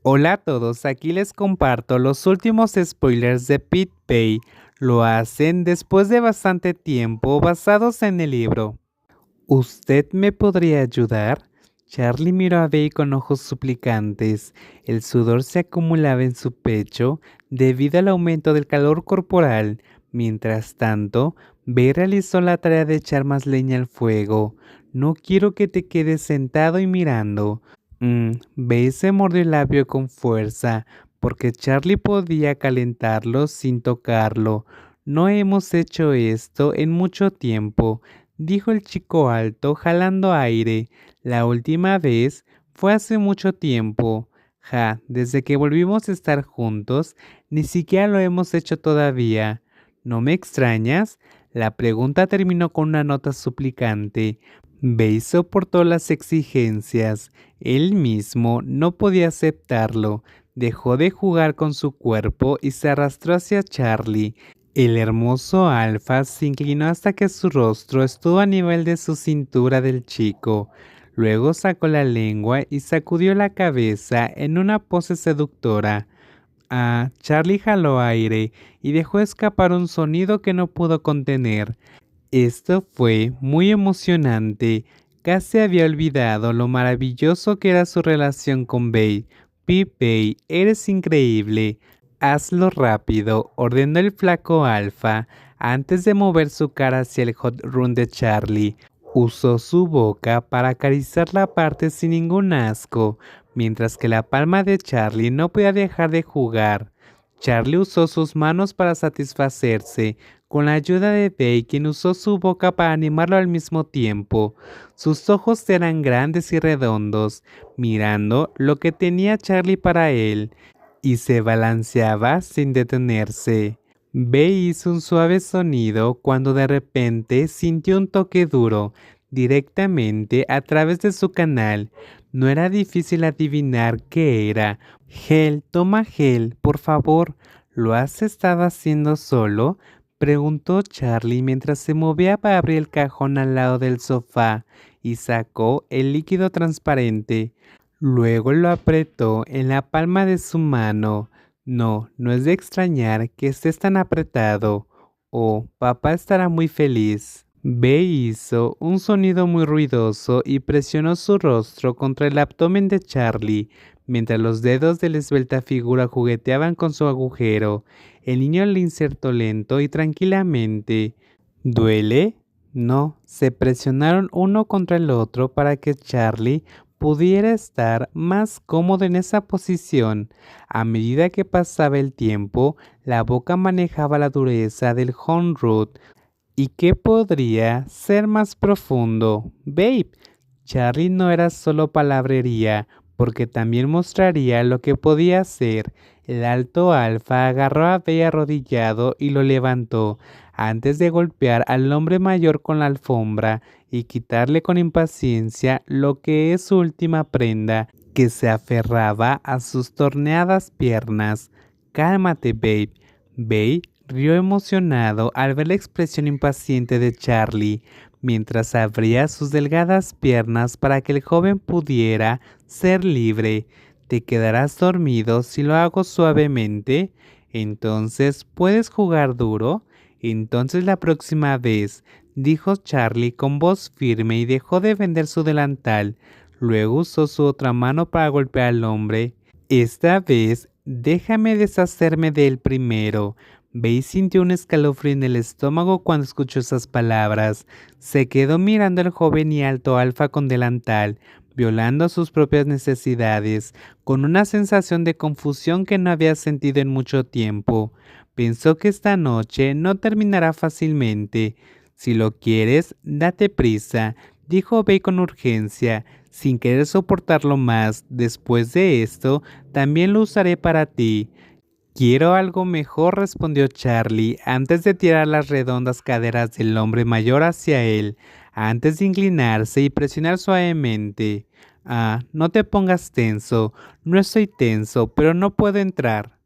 Hola a todos, aquí les comparto los últimos spoilers de Pete Bay. Lo hacen después de bastante tiempo basados en el libro. ¿Usted me podría ayudar? Charlie miró a Bay con ojos suplicantes. El sudor se acumulaba en su pecho debido al aumento del calor corporal. Mientras tanto, Bay realizó la tarea de echar más leña al fuego. No quiero que te quedes sentado y mirando. Bay se mordió el labio con fuerza, porque Charlie podía calentarlo sin tocarlo. No hemos hecho esto en mucho tiempo, dijo el chico alto, jalando aire. La última vez fue hace mucho tiempo. Ja, desde que volvimos a estar juntos, ni siquiera lo hemos hecho todavía. ¿No me extrañas? La pregunta terminó con una nota suplicante. Bay soportó las exigencias. Él mismo no podía aceptarlo. Dejó de jugar con su cuerpo y se arrastró hacia Charlie. El hermoso Alfa se inclinó hasta que su rostro estuvo a nivel de su cintura del chico. Luego sacó la lengua y sacudió la cabeza en una pose seductora. Charlie jaló aire y dejó escapar un sonido que no pudo contener. Esto fue muy emocionante. Casi había olvidado lo maravilloso que era su relación con Bay. Bay, eres increíble. Hazlo rápido, ordenó el flaco Alfa, antes de mover su cara hacia el hot room de Charlie. Usó su boca para acariciar la parte sin ningún asco, mientras que la palma de Charlie no podía dejar de jugar. Charlie usó sus manos para satisfacerse, con la ayuda de Bay, quien usó su boca para animarlo al mismo tiempo. Sus ojos eran grandes y redondos, mirando lo que tenía Charlie para él, y se balanceaba sin detenerse. Bay hizo un suave sonido cuando de repente sintió un toque duro directamente a través de su canal. No era difícil adivinar qué era. Gel, toma gel, por favor. ¿Lo has estado haciendo solo? Preguntó Charlie mientras se movía para abrir el cajón al lado del sofá y sacó el líquido transparente. Luego lo apretó en la palma de su mano. No, no es de extrañar que estés tan apretado. Oh, papá estará muy feliz. Bey hizo un sonido muy ruidoso y presionó su rostro contra el abdomen de Charlie, mientras los dedos de la esbelta figura jugueteaban con su agujero. El niño le insertó lento y tranquilamente. ¿Duele? No, se presionaron uno contra el otro para que Charlie pudiera estar más cómodo en esa posición. A medida que pasaba el tiempo, la boca manejaba la dureza del home root. ¿Y qué podría ser más profundo? Babe, Charlie no era solo palabrería, porque también mostraría lo que podía hacer. El alto alfa agarró a Babe arrodillado y lo levantó, antes de golpear al hombre mayor con la alfombra y quitarle con impaciencia lo que es su última prenda, que se aferraba a sus torneadas piernas. Cálmate, Babe. Babe rió emocionado al ver la expresión impaciente de Charlie, mientras abría sus delgadas piernas para que el joven pudiera ser libre. ¿Te quedarás dormido si lo hago suavemente? Entonces, ¿puedes jugar duro? Entonces la próxima vez, dijo Charlie con voz firme y dejó de vender su delantal. Luego usó su otra mano para golpear al hombre. Esta vez, déjame deshacerme de él primero. Bay sintió un escalofrío en el estómago cuando escuchó esas palabras. Se quedó mirando al joven y alto alfa con delantal, violando sus propias necesidades, con una sensación de confusión que no había sentido en mucho tiempo. Pensó que esta noche no terminará fácilmente. Si lo quieres, date prisa, dijo Bay con urgencia, sin querer soportarlo más. Después de esto, también lo usaré para ti. Quiero algo mejor, respondió Charlie, antes de tirar las redondas caderas del hombre mayor hacia él, antes de inclinarse y presionar suavemente. No te pongas tenso. No estoy tenso, pero no puedo entrar.